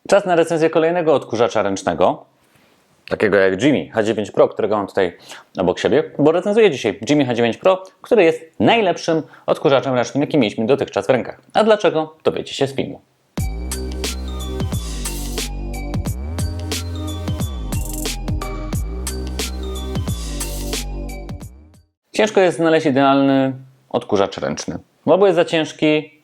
Czas na recenzję kolejnego odkurzacza ręcznego, takiego jak Jimmy H9 Pro, którego mam tutaj obok siebie, bo recenzuję dzisiaj Jimmy H9 Pro, który jest najlepszym odkurzaczem ręcznym, jaki mieliśmy dotychczas w rękach. A dlaczego? Dowiecie się z filmu. Ciężko jest znaleźć idealny odkurzacz ręczny, albo jest za ciężki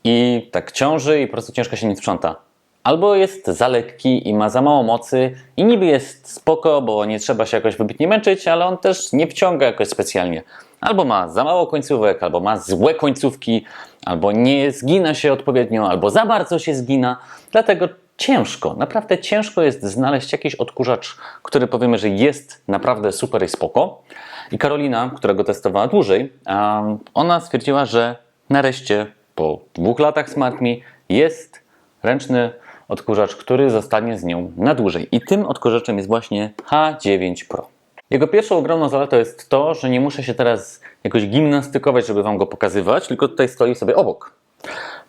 i tak ciąży i po prostu ciężko się nim sprząta. Albo jest za lekki i ma za mało mocy i niby jest spoko, bo nie trzeba się jakoś wybitnie męczyć, ale on też nie wciąga jakoś specjalnie. Albo ma za mało końcówek, albo ma złe końcówki, albo nie zgina się odpowiednio, albo za bardzo się zgina. Dlatego ciężko, naprawdę ciężko jest znaleźć jakiś odkurzacz, który powiemy, że jest naprawdę super i spoko. I Karolina, która go testowała dłużej, ona stwierdziła, że nareszcie po 2 latach SmartMe jest ręczny odkurzacz, który zostanie z nią na dłużej. I tym odkurzaczem jest właśnie H9 Pro. Jego pierwszą ogromną zaletą jest to, że nie muszę się teraz jakoś gimnastykować, żeby Wam go pokazywać, tylko tutaj stoi sobie obok.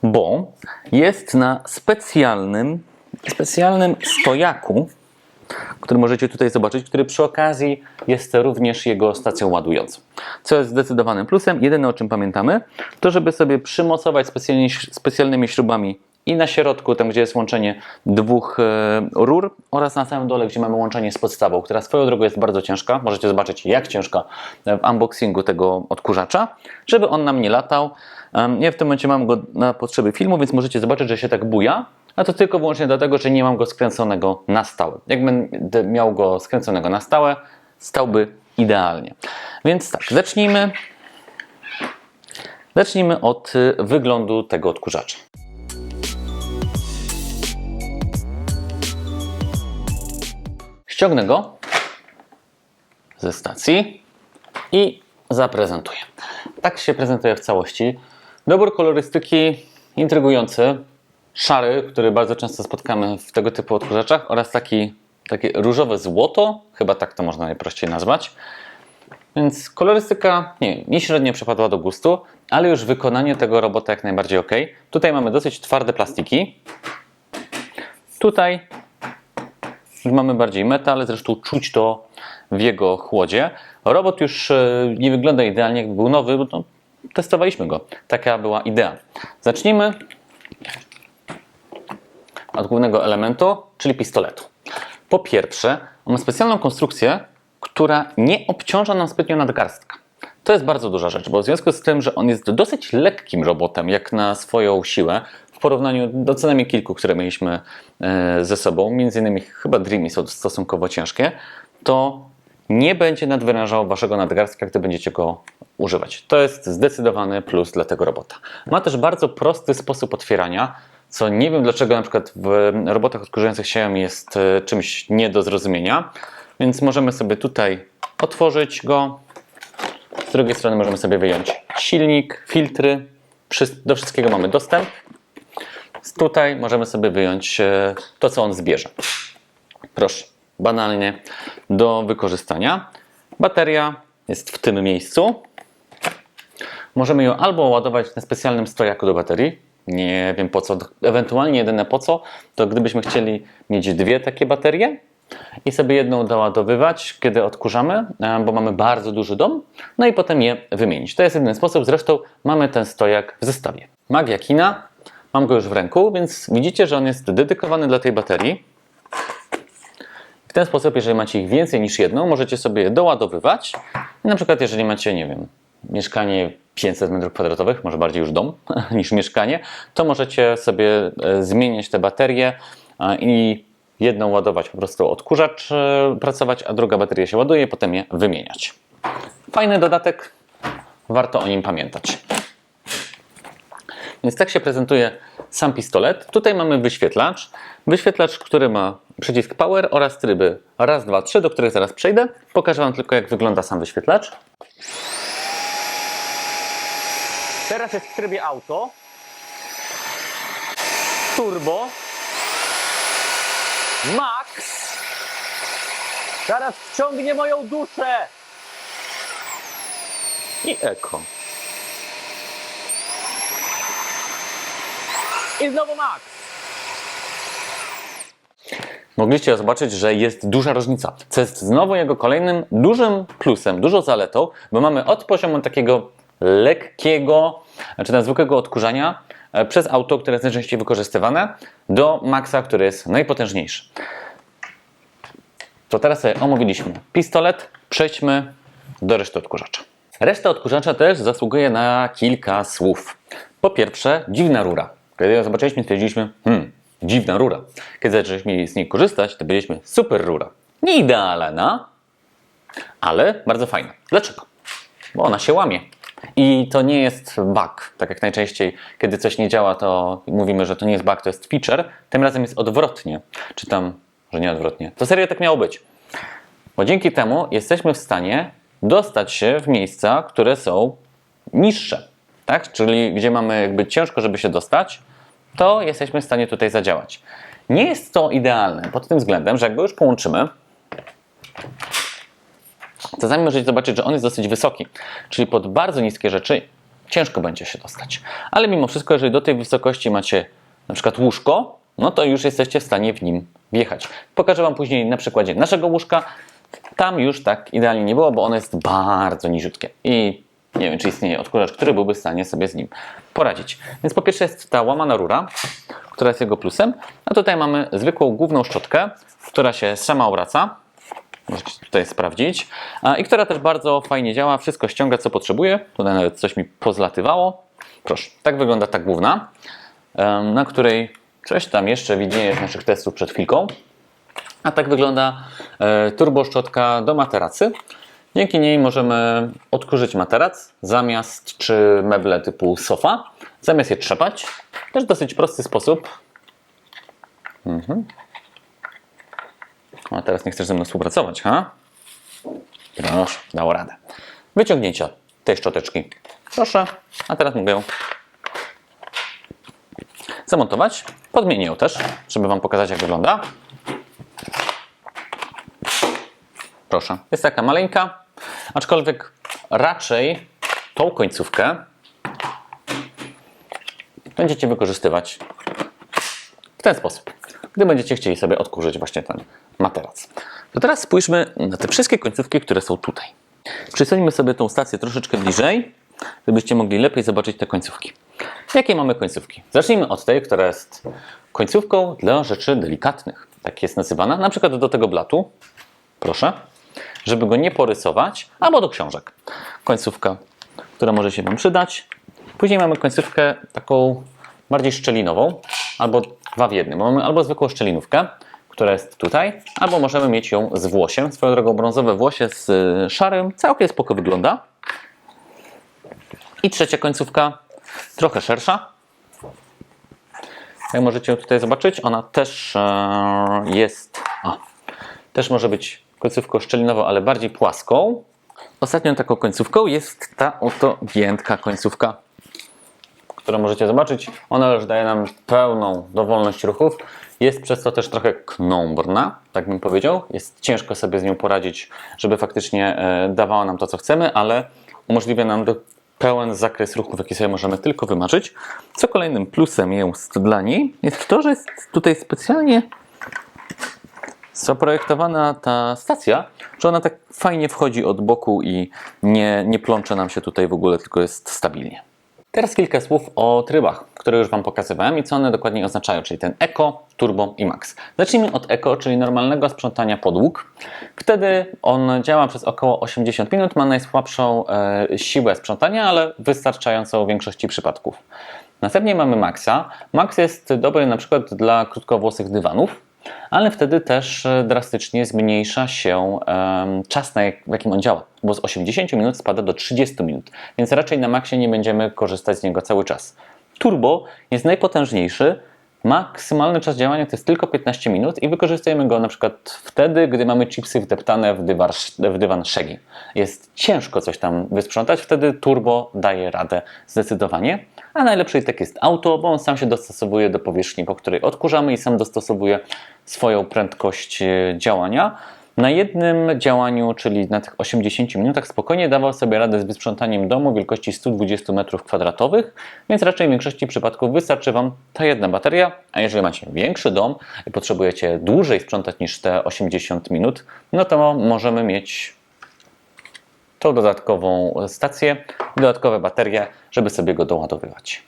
Bo jest na specjalnym stojaku, który możecie tutaj zobaczyć, który przy okazji jest również jego stacją ładującą. Co jest zdecydowanym plusem, jedyne o czym pamiętamy, to żeby sobie przymocować specjalnymi śrubami i na środku, tam gdzie jest łączenie 2 rur, oraz na samym dole, gdzie mamy łączenie z podstawą, która swoją drogą jest bardzo ciężka. Możecie zobaczyć, jak ciężka w unboxingu tego odkurzacza, żeby on nam nie latał. Ja w tym momencie mam go na potrzeby filmu, więc możecie zobaczyć, że się tak buja. A to tylko wyłącznie dlatego, że nie mam go skręconego na stałe. Jakbym miał go skręconego na stałe, stałby idealnie. Więc tak, zacznijmy od wyglądu tego odkurzacza. Ściągnę go ze stacji i zaprezentuję. Tak się prezentuje w całości. Dobór kolorystyki intrygujący. Szary, który bardzo często spotkamy w tego typu odkurzaczach, oraz takie różowe złoto, chyba tak to można najprościej nazwać. Więc kolorystyka mi średnio przypadła do gustu, ale już wykonanie tego robota jak najbardziej ok. Tutaj mamy dosyć twarde plastiki. Tutaj już mamy bardziej metal, zresztą czuć to w jego chłodzie. Robot już nie wygląda idealnie, jakby był nowy, bo testowaliśmy go. Taka była idea. Zacznijmy od głównego elementu, czyli pistoletu. Po pierwsze, on ma specjalną konstrukcję, która nie obciąża nam zbytnio nadgarstka. To jest bardzo duża rzecz, bo w związku z tym, że on jest dosyć lekkim robotem, jak na swoją siłę, w porównaniu do co najmniej kilku, które mieliśmy ze sobą, między innymi chyba Dreamy są stosunkowo ciężkie, to nie będzie nadwyrężał waszego nadgarstka, gdy będziecie go używać. To jest zdecydowany plus dla tego robota. Ma też bardzo prosty sposób otwierania, co nie wiem dlaczego na przykład w robotach odkurzających Xiaomi jest czymś nie do zrozumienia. Więc możemy sobie tutaj otworzyć go. Z drugiej strony możemy sobie wyjąć silnik, filtry. Do wszystkiego mamy dostęp. Tutaj możemy sobie wyjąć to, co on zbierze. Proszę, banalnie do wykorzystania. Bateria jest w tym miejscu. Możemy ją albo ładować na specjalnym stojaku do baterii. Nie wiem po co, ewentualnie jedyne po co, to gdybyśmy chcieli mieć 2 takie baterie i sobie jedną doładowywać, kiedy odkurzamy, bo mamy bardzo duży dom, no i potem je wymienić. To jest jedyny sposób, zresztą mamy ten stojak w zestawie. Magia kina, mam go już w ręku, więc widzicie, że on jest dedykowany dla tej baterii. W ten sposób, jeżeli macie ich więcej niż jedną, możecie sobie je doładowywać. I na przykład jeżeli macie, nie wiem, mieszkanie 500 m2, może bardziej już dom niż mieszkanie, to możecie sobie zmieniać te baterie i jedną ładować po prostu odkurzacz pracować, a druga bateria się ładuje i potem je wymieniać. Fajny dodatek, warto o nim pamiętać. Więc tak się prezentuje sam pistolet. Tutaj mamy wyświetlacz. Wyświetlacz, który ma przycisk Power oraz tryby 1, 2, 3, do których zaraz przejdę. Pokażę Wam tylko, jak wygląda sam wyświetlacz. Teraz jest w trybie auto, turbo, max, zaraz wciągnie moją duszę i eko. I znowu max. mogliście zobaczyć, że jest duża różnica, co jest znowu jego kolejnym dużym plusem, dużą zaletą, bo mamy od poziomu takiego lekkiego, czy zwykłego odkurzania przez auto, które jest najczęściej wykorzystywane, do maksa, który jest najpotężniejszy. To teraz sobie omówiliśmy pistolet, przejdźmy do reszty odkurzacza. Reszta odkurzacza też zasługuje na kilka słów. Po pierwsze, dziwna rura. Kiedy ją zobaczyliśmy, stwierdziliśmy, dziwna rura. Kiedy zaczęliśmy z niej korzystać, to powiedzieliśmy, super rura. Nie idealna, ale bardzo fajna. Dlaczego? Bo ona się łamie. I to nie jest bug. Tak jak najczęściej, kiedy coś nie działa, to mówimy, że to nie jest bug, to jest feature. Tym razem jest odwrotnie. Czytam, że nie odwrotnie. To serio tak miało być. Bo dzięki temu jesteśmy w stanie dostać się w miejsca, które są niższe. Tak? Czyli gdzie mamy jakby ciężko, żeby się dostać, to jesteśmy w stanie tutaj zadziałać. Nie jest to idealne pod tym względem, że jak go już połączymy, czasami możecie zobaczyć, że on jest dosyć wysoki. Czyli pod bardzo niskie rzeczy ciężko będzie się dostać. Ale mimo wszystko, jeżeli do tej wysokości macie na przykład łóżko, no to już jesteście w stanie w nim wjechać. Pokażę Wam później na przykładzie naszego łóżka. Tam już tak idealnie nie było, bo ono jest bardzo niziutkie. I nie wiem, czy istnieje odkurzacz, który byłby w stanie sobie z nim poradzić. Więc po pierwsze jest ta łamana rura, która jest jego plusem. A tutaj mamy zwykłą główną szczotkę, która się sama obraca. Możecie tutaj sprawdzić. I która też bardzo fajnie działa. Wszystko ściąga, co potrzebuje. Tutaj nawet coś mi pozlatywało. Proszę, tak wygląda ta główna, na której coś tam jeszcze widnieje z naszych testów przed chwilką. A tak wygląda turboszczotka do materacy. Dzięki niej możemy odkurzyć materac zamiast, czy meble typu sofa, zamiast je trzepać. Też w dosyć prosty sposób. A teraz nie chcesz ze mną współpracować, ha? Proszę, dało radę. Wyciągnięcie tej szczoteczki. Proszę, a teraz mogę ją zamontować. Podmienię ją też, żeby Wam pokazać, jak wygląda. Proszę, jest taka maleńka, aczkolwiek raczej tą końcówkę będziecie wykorzystywać w ten sposób, gdy będziecie chcieli sobie odkurzyć właśnie ten materac. To teraz spójrzmy na te wszystkie końcówki, które są tutaj. Przysuńmy sobie tą stację troszeczkę bliżej, żebyście mogli lepiej zobaczyć te końcówki. Jakie mamy końcówki? Zacznijmy od tej, która jest końcówką dla rzeczy delikatnych. Tak jest nazywana, na przykład do tego blatu. Proszę. Żeby go nie porysować, albo do książek. Końcówka, która może się Wam przydać. Później mamy końcówkę taką bardziej szczelinową, albo dwa w jednym. Mamy albo zwykłą szczelinówkę, która jest tutaj, albo możemy mieć ją z włosiem. Swoją drogą brązowe włosie z szarym całkiem spoko wygląda. I trzecia końcówka, trochę szersza. Jak możecie tutaj zobaczyć, ona też jest, też może być końcówką szczelinową, ale bardziej płaską. Ostatnią taką końcówką jest ta oto giętka końcówka, którą możecie zobaczyć. Ona już daje nam pełną dowolność ruchów. Jest przez to też trochę knombrna, tak bym powiedział. Jest ciężko sobie z nią poradzić, żeby faktycznie dawała nam to, co chcemy, ale umożliwia nam pełen zakres ruchów, jaki sobie możemy tylko wymarzyć. Co kolejnym plusem jest dla niej, jest to, że jest tutaj specjalnie zaprojektowana ta stacja, że ona tak fajnie wchodzi od boku i nie plącze nam się tutaj w ogóle, tylko jest stabilnie. Teraz kilka słów o trybach, które już Wam pokazywałem i co one dokładnie oznaczają, czyli ten Eco, Turbo i Max. Zacznijmy od Eco, czyli normalnego sprzątania podłóg. Wtedy on działa przez około 80 minut, ma najsłabszą siłę sprzątania, ale wystarczającą w większości przypadków. Następnie mamy Maxa. Max jest dobry na przykład dla krótkowłosych dywanów, ale wtedy też drastycznie zmniejsza się czas, w jakim on działa, bo z 80 minut spada do 30 minut, więc raczej na maksie nie będziemy korzystać z niego cały czas. Turbo jest najpotężniejszy, maksymalny czas działania to jest tylko 15 minut i wykorzystujemy go na przykład wtedy, gdy mamy chipsy wdeptane w dywan Shaggy. Jest ciężko coś tam wysprzątać, wtedy turbo daje radę zdecydowanie. A najlepszy i tak jest auto, bo on sam się dostosowuje do powierzchni, po której odkurzamy i sam dostosowuje swoją prędkość działania. Na jednym działaniu, czyli na tych 80 minutach, spokojnie dawał sobie radę z wysprzątaniem domu wielkości 120 m2, więc raczej w większości przypadków wystarczy Wam ta jedna bateria, a jeżeli macie większy dom i potrzebujecie dłużej sprzątać niż te 80 minut, no to możemy mieć tą dodatkową stację, dodatkowe baterie, żeby sobie go doładowywać.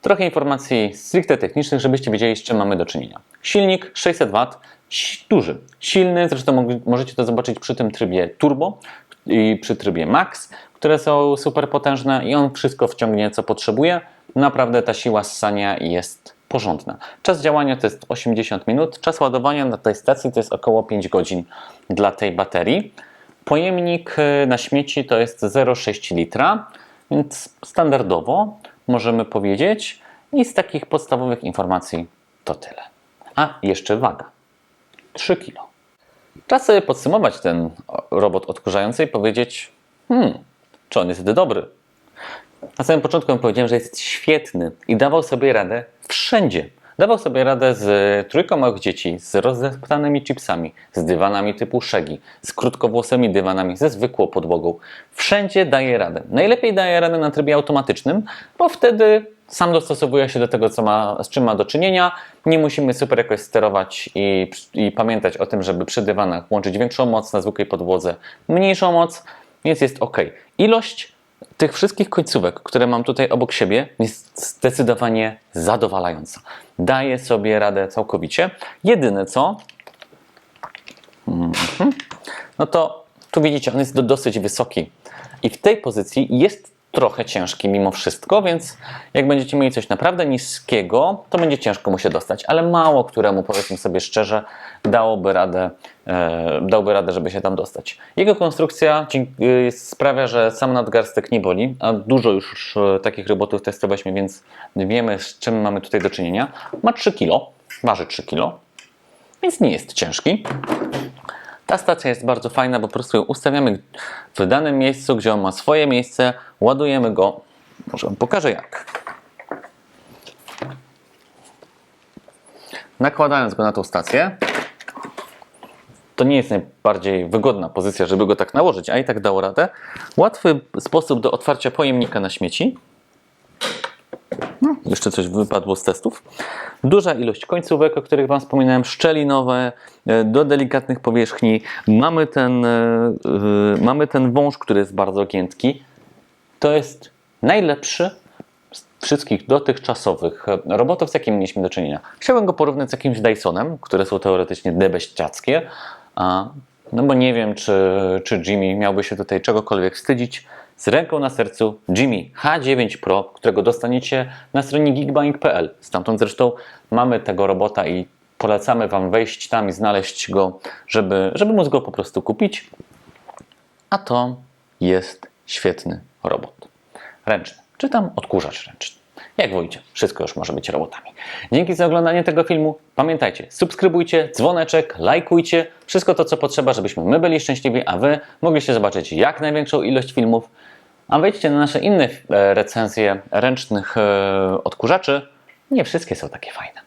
Trochę informacji stricte technicznych, żebyście wiedzieli, z czym mamy do czynienia. Silnik 600 W, duży, silny, zresztą możecie to zobaczyć przy tym trybie turbo i przy trybie max, które są super potężne i on wszystko wciągnie, co potrzebuje. Naprawdę ta siła ssania jest porządna. Czas działania to jest 80 minut, czas ładowania na tej stacji to jest około 5 godzin dla tej baterii. Pojemnik na śmieci to jest 0,6 litra, więc standardowo możemy powiedzieć. I z takich podstawowych informacji to tyle. A jeszcze waga. 3 kg. Czas sobie podsumować ten robot odkurzający i powiedzieć, czy on jest dobry. Na samym początku powiedziałem, że jest świetny i dawał sobie radę wszędzie. Dawał sobie radę z trójką małych dzieci, z rozdeptanymi chipsami, z dywanami typu Shaggy, z krótkowłosymi dywanami, ze zwykłą podłogą. Wszędzie daje radę. Najlepiej daje radę na trybie automatycznym, bo wtedy sam dostosowuje się do tego, z czym ma do czynienia. Nie musimy super jakoś sterować i pamiętać o tym, żeby przy dywanach łączyć większą moc, na zwykłej podłodze mniejszą moc, więc jest ok. Ilość tych wszystkich końcówek, które mam tutaj obok siebie, jest zdecydowanie zadowalająca. Daje sobie radę całkowicie. Jedyne co, no to tu widzicie, on jest dosyć wysoki i w tej pozycji jest trochę ciężki mimo wszystko, więc jak będziecie mieli coś naprawdę niskiego, to będzie ciężko mu się dostać, ale mało któremu, powiedzmy sobie szczerze, dałby radę, żeby się tam dostać. Jego konstrukcja sprawia, że sam nadgarstek nie boli, a dużo już takich robotów testowaliśmy, więc wiemy, z czym mamy tutaj do czynienia. Ma 3 kg, waży 3 kg, więc nie jest ciężki. Ta stacja jest bardzo fajna, bo po prostu ją ustawiamy w danym miejscu, gdzie on ma swoje miejsce, ładujemy go, może Wam pokażę jak. Nakładając go na tą stację, to nie jest najbardziej wygodna pozycja, żeby go tak nałożyć, a i tak dało radę. Łatwy sposób do otwarcia pojemnika na śmieci. No, jeszcze coś wypadło z testów. Duża ilość końcówek, o których Wam wspominałem, szczelinowe, do delikatnych powierzchni. Mamy ten wąż, który jest bardzo giętki. To jest najlepszy z wszystkich dotychczasowych robotów, z jakimi mieliśmy do czynienia. Chciałbym go porównać z jakimś Dysonem, które są teoretycznie debeściackie, no bo nie wiem, czy Jimmy miałby się tutaj czegokolwiek wstydzić. Z ręką na sercu Jimmy H9 Pro, którego dostaniecie na stronie geekbuying.pl. Stamtąd zresztą mamy tego robota i polecamy Wam wejść tam i znaleźć go, żeby móc go po prostu kupić. A to jest świetny robot. Ręczny, czy tam odkurzacz ręczny. Jak wolicie, wszystko już może być robotami. Dzięki za oglądanie tego filmu. Pamiętajcie, subskrybujcie, dzwoneczek, lajkujcie. Wszystko to, co potrzeba, żebyśmy my byli szczęśliwi, a Wy mogliście zobaczyć jak największą ilość filmów. A wejdźcie na nasze inne recenzje ręcznych odkurzaczy. Nie wszystkie są takie fajne.